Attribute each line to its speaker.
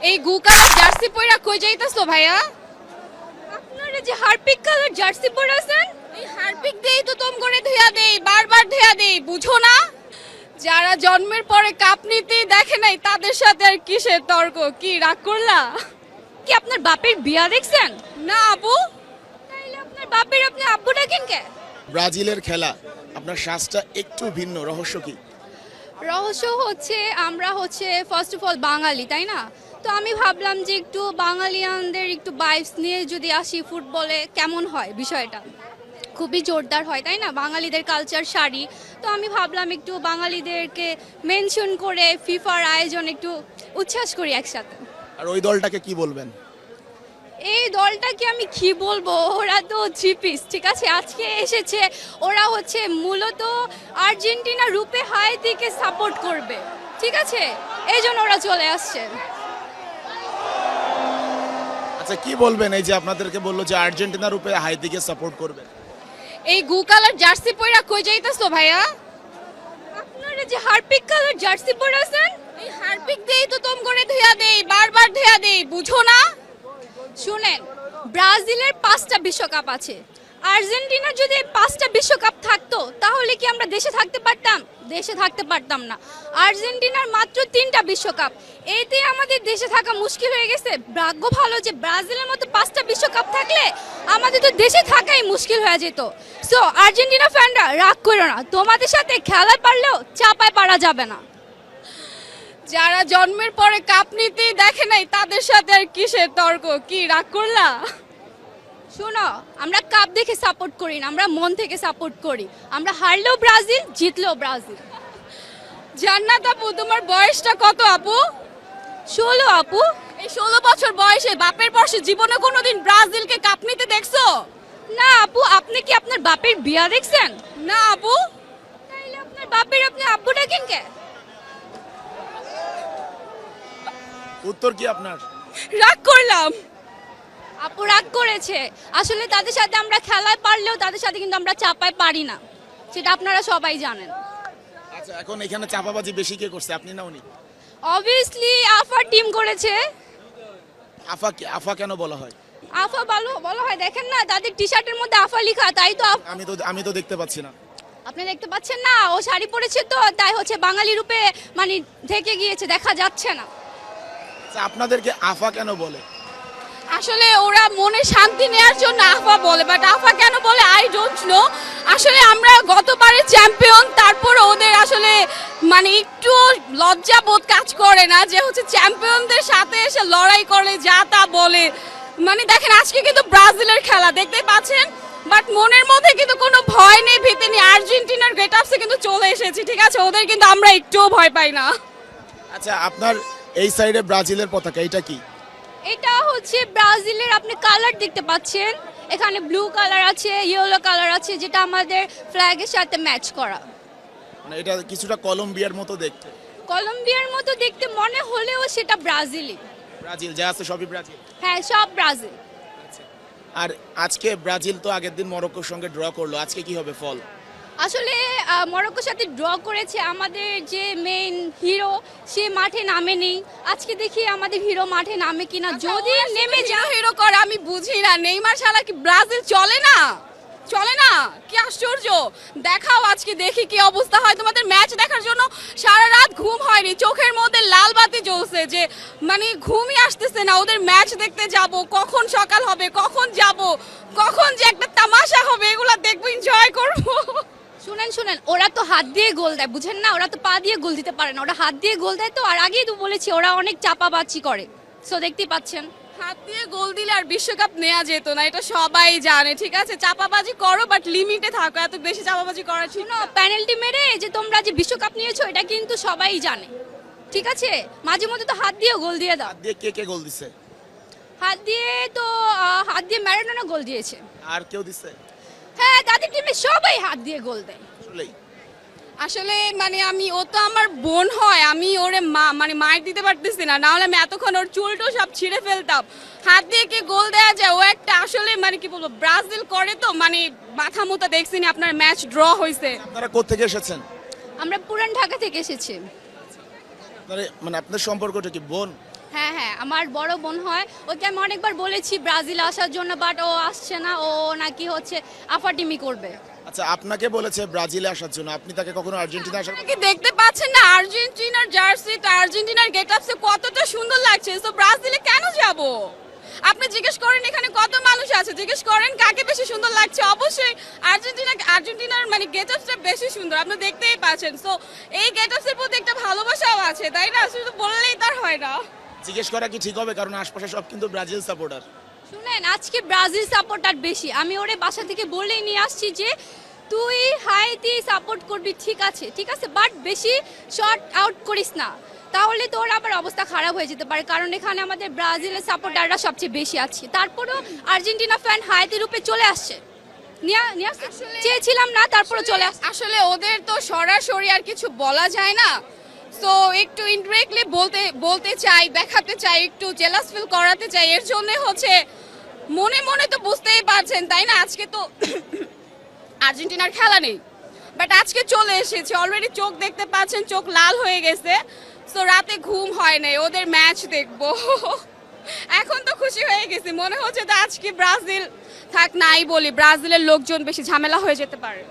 Speaker 1: এই গু colour jersey পরা কই যাইতাছো ভাইয়া?
Speaker 2: আপনারা যে হারপিক কালার জার্সি পরে আছেন,
Speaker 1: এই হারপিক দেই তো তোম করে ধুয়া দেই, বারবার ধুয়া দেই, বুঝো না? যারা জন্মের পরে কাপ নিতেই দেখে নাই তাদের সাথে আর কিসের তর্ক? কি রাগ করলা?
Speaker 2: কি আপনার বাপের বিয়া দেখছেন?
Speaker 1: না আপু,
Speaker 2: তাইলে আপনার বাপের আপনি আব্বু ডাকেন কে?
Speaker 3: ব্রাজিলের খেলা, আপনার শ্বাসটা একটু ভিন্ন, রহস্য কি?
Speaker 2: রহস্য হচ্ছে আমরা ফার্স্ট অফ অল বাঙালি, তাই না? তো আমি ভাবলাম যে একটু বাঙালিয়ানদের একটু ভাইবস নিয়ে যদি আসি ফুটবলে কেমন হয় বিষয়টা। খুবই জোরদার হয়, তাই না? বাঙালিদের কালচার শাড়ি। তো আমি ভাবলাম একটু বাঙালিদেরকে মেনশন করে ফিফার আয়োজন একটু উচ্ছ্বাস করি একসাথে।
Speaker 3: আর ওই দলটাকে কি বলবেন?
Speaker 2: এই দলটাকে আমি কি বলবো, ওরা তো জিপিস, ঠিক আছে? আজকে এসেছে, ওরা মূলত আর্জেন্টিনা রূপে হাইতিকে সাপোর্ট করবে, ঠিক আছে? এই জন্য ওরা চলে আসছে।
Speaker 3: আচ্ছা, কি বলবেন এই যে আপনাদেরকে বললো যে আর্জেন্টিনা রূপে হাইতিকে সাপোর্ট করবে?
Speaker 1: এই গু কালার জার্সি পরা কই যাইতাছো ভাইয়া?
Speaker 2: আপনারা যে হারপিক কালার জার্সি পরে আছেন,
Speaker 1: এই হারপিক দেই তো তোম করে ধুয়া দেই, বারবার ধুয়া দেই, বুঝো না?
Speaker 2: শুনেন, ব্রাজিলের 5টা বিশ্বকাপ আছে। আর্জেন্টিনার যদি 5টা বিশ্বকাপ থাকতো তাহলে কি আমরা দেশে থাকতে পারতাম? দেশে থাকতে পারতাম না। আর্জেন্টিনার মাত্র 3টা বিশ্বকাপ, এতে আমাদের দেশে থাকা মুশকিল হয়ে গেছে। ভাগ্য ভালো যে ব্রাজিলের মতো 5টা বিশ্বকাপ থাকলে আমাদের তো দেশে থাকাই মুশকিল হয়ে যেত। সো আর্জেন্টিনা ফ্যানরা রাগ করো না, তোমাদের সাথে খেলায় পারলেও চাপায় পারা যাবে না।
Speaker 1: যারা জন্মের পরে কাপ নিতেই দেখে নাই তাদের সাথে আর কিসের তর্ক? কি রাগ করলা?
Speaker 2: শোনো, আমরা কাপ দেখে সাপোর্ট করি না, আমরা মন থেকে সাপোর্ট করি। আমরা হারলেও ব্রাজিল, জিতলেও ব্রাজিল।
Speaker 1: জান্নাত আপু, তোমার বয়সটা কত আপু?
Speaker 2: 16 আপু।
Speaker 1: এই 16 বছর বয়সে বাপের বয়সে জীবনে কোনোদিন ব্রাজিলকে কাপ নিতে দেখছো?
Speaker 2: না আপু, আপনি কি আপনার বাপের বিয়া দেখছেন?
Speaker 1: না আপু,
Speaker 2: তাইলে আপনার বাপের আপনি আব্বু ডাকেন কে?
Speaker 3: উত্তর কি আপনার?
Speaker 1: রাগ করলাম।
Speaker 2: আপু রাগ করেছে। আসলে তাদের সাথে আমরা খেলায় পারলেও তাদের সাথে কিন্তু আমরা চাপায় পারি না, সেটা আপনারা সবাই জানেন।
Speaker 3: আচ্ছা, এখন এখানে চাপাবাজি বেশি কে করছে, আপনি না উনি?
Speaker 2: অবভিয়াসলি আফার টিম করেছে।
Speaker 3: আফা কেন বলা হয়?
Speaker 2: আফা ভালো বলা হয়, দেখেন না তাদের টি শার্টের মধ্যে আফা লেখা, তাই তো
Speaker 3: আমি তো দেখতে পাচ্ছি না।
Speaker 2: আপনি দেখতে পাচ্ছেন না? ও শাড়ি পরেছে তো তাই বাঙালি রূপে মানে থেকে গিয়েছে, দেখা যাচ্ছে না।
Speaker 3: আচ্ছা, আপনাদেরকে আফা কেন বলে?
Speaker 1: আসলে ওরা মনে শান্তি নেয়ার জন্য আফা বলে, বাট আফা কেন বলে আই ডোন্ট নো। আসলে আমরা গতবারে চ্যাম্পিয়ন, তারপর ওদের আসলে মানে একটু লজ্জা বোধ কাজ করে না যে চ্যাম্পিয়নদের সাথে এসে লড়াই করে যা তা বলে। মানে দেখেন আজকে কিন্তু ব্রাজিলের খেলা দেখতে পাচ্ছেন, বাট মনের মধ্যে কিন্তু কোনো ভয় নেই, ভীতি নেই। আর্জেন্টিনার গেট আপসে কিন্তু চলে এসেছি, ঠিক আছে? ওদের কিন্তু আমরা একটুও ভয় পাই না।
Speaker 3: আচ্ছা, আপনার এই সাইডে ব্রাজিলের পতাকা, এটা কি?
Speaker 2: এটা ব্রাজিলের, আপনি কালার দেখতে পাচ্ছেন, এখানে ব্লু কালার আছে, ইয়েলো কালার আছে, যেটা আমাদের ফ্ল্যাগের সাথে ম্যাচ করা।
Speaker 3: মানে এটা কিছুটা কলম্বিয়ার মতো দেখতে।
Speaker 2: কলম্বিয়ার মতো দেখতে মনে হলেও সেটা ব্রাজিলই।
Speaker 3: ব্রাজিল যা আছে সবই ব্রাজিল।
Speaker 2: হ্যাঁ, সব ব্রাজিল।
Speaker 3: আর আজকে ব্রাজিল তো আগের দিন মরক্কোর সঙ্গে ড্র করলো, আজকে কি হবে ফল?
Speaker 2: আসলে মরক্কোর সাথে ড্র করেছে, আমাদের যে মেইন হিরো সে মাঠে নামেনি। আজকে দেখি আমাদের হিরো মাঠে নামে কিনা, যদি নেমে
Speaker 1: যা হিরো করে আমি বুঝি না। নেইমার শালা কি ব্রাজিল চলে না? চলে না? কি আশ্চর্য! দেখাও আজকে, দেখি কি অবস্থা হয়। তোমাদের ম্যাচ দেখার জন্য সারা রাত ঘুম হয়নি, চোখের মধ্যে লাল বাতি জ্বলছে, যে মানে ঘুমই আসতেছে না। ওদের ম্যাচ দেখতে যাব, কখন সকাল হবে, কখন যাব, কখন যে একটা তামাশা হবে, এগুলো দেখবো, এনজয় করবো।
Speaker 2: শুনেন, ওরা তো হাত দিয়ে গোল দেয়, বুঝেন না? ওরা তো পা দিয়ে গোল দিতে পারে না, ওরা হাত দিয়ে গোল দেয়। তো আর আগেই তো বলেছি ওরা অনেক চাপাবাজি করে, সো দেখতেই পাচ্ছেন।
Speaker 1: হাত দিয়ে গোল দিলে আর বিশ্বকাপ নেওয়া যেত না, এটা সবাই জানে, ঠিক আছে? চাপাবাজি করো বাট লিমিটে থাকো, এত বেশি চাপাবাজি করা ঠিক না।
Speaker 2: পেনাল্টি মেরে যে তোমরা যে বিশ্বকাপ নিয়েছো এটা কিন্তু সবাই জানে, ঠিক আছে? মাঝে মধ্যে তো হাত দিয়ে গোল দিয়ে দাও।
Speaker 3: হাত দিয়ে কে গোল দিছে?
Speaker 2: হাত দিয়ে ম্যারাডোনা গোল দিয়েছে।
Speaker 3: আর কেউ দিছে?
Speaker 2: হ্যাঁ, তাদের টিমে সবাই হাত দিয়ে গোল দেয়।
Speaker 3: আসলেই?
Speaker 1: আসলে মানে ও তো আমার বোন হয়, আমি ওরে মার দিতে পারতেছি না, না হলে আমি এতক্ষণ ওর চুলটো সব ছিঁড়ে ফেলতাম। হাত দিয়ে কি গোল দেওয়া যায়? ও একটা আসলে মানে কি বলবো, ব্রাজিল করে তো মানে মাথা মতো দেখছি না। আপনার ম্যাচ ড্র হয়েছে।
Speaker 3: আপনারা কোথা থেকে এসেছেন?
Speaker 2: আমরা পুরান ঢাকা থেকে এসেছি।
Speaker 3: মানে আপনাদের সম্পর্কটা কি বোন?
Speaker 2: হ্যাঁ হ্যাঁ, আমার বড় বোন হয়, ওকে আমি অনেকবার বলেছি ব্রাজিল আসার জন্য, বাট ও আসছে না, ও নাকি হচ্ছে আফাটিমি করবে।
Speaker 3: আচ্ছা, আপনাকে বলেছে ব্রাজিলে আসার জন্য, আপনি তাকে কখনো আর্জেন্টিনা আসার
Speaker 1: কি দেখতে পাচ্ছেন না আর্জেন্টিনার জার্সিটা, আর্জেন্টিনার গেটআপসে কতটা সুন্দর লাগছে। তো ব্রাজিলে কেন যাব? আপনি জিজ্ঞেস করেন এখানে কত মানুষ আছে, জিজ্ঞেস করেন কাকে বেশি সুন্দর লাগছে। অবশ্যই আর্জেন্টিনার মানে গেটআপসটা বেশি সুন্দর, আপনি দেখতেই পাচ্ছেন। সো এই গেটআপসের প্রতি একটা ভালোবাসাও আছে, তাই না? শুধু বললেই তার হয় না।
Speaker 3: জিজ্ঞেস করা কি ঠিক হবে? কারণ আশপাশে সব কিন্তু ব্রাজিল সাপোর্টার।
Speaker 2: শুনেন, আজকে ব্রাজিল সাপোর্টার বেশি, আমি ওরে বাসা থেকে বলেই নিয়ে আসছি যে তুই হাইতি সাপোর্ট করবি, ঠিক আছে ঠিক আছে, বাট বেশি শর্ট আউট করিস না, তাহলে তোর আবার অবস্থা খারাপ হয়ে যেতে পারে। কারণ এখানে আমাদের ব্রাজিলের সাপোর্টাররা সবচেয়ে বেশি আছে, তারপরেও আর্জেন্টিনা ফ্যান হাইতি রূপে চলে আসছে। নিয়ে আসতে চেয়েছিলাম না, তারপরে চলে আসছে।
Speaker 1: আসলে ওদের তো সরাসরি আর কিছু বলা যায় না, সো একটু ইনডিরেক্টলি বলতে চাই, দেখাতে চাই, একটু জেলাস ফিল করাতে চাই। এর জন্য হচ্ছে মনে মনে তো বুঝতেই পারছেন, তাই না? আজকে তো আর্জেন্টিনার খেলা নেই, বাট আজকে চলে এসেছে অলরেডি। চোখ দেখতে পাচ্ছেন, চোখ লাল হয়ে গেছে। সো রাতে ঘুম হয় নাই, ওদের ম্যাচ দেখবো। এখন তো খুশি হয়ে গেছি, মনে হচ্ছে তো আজকে ব্রাজিল থাক, নাই বলি ব্রাজিলের লোকজন বেশি ঝামেলা হয়ে যেতে পারে।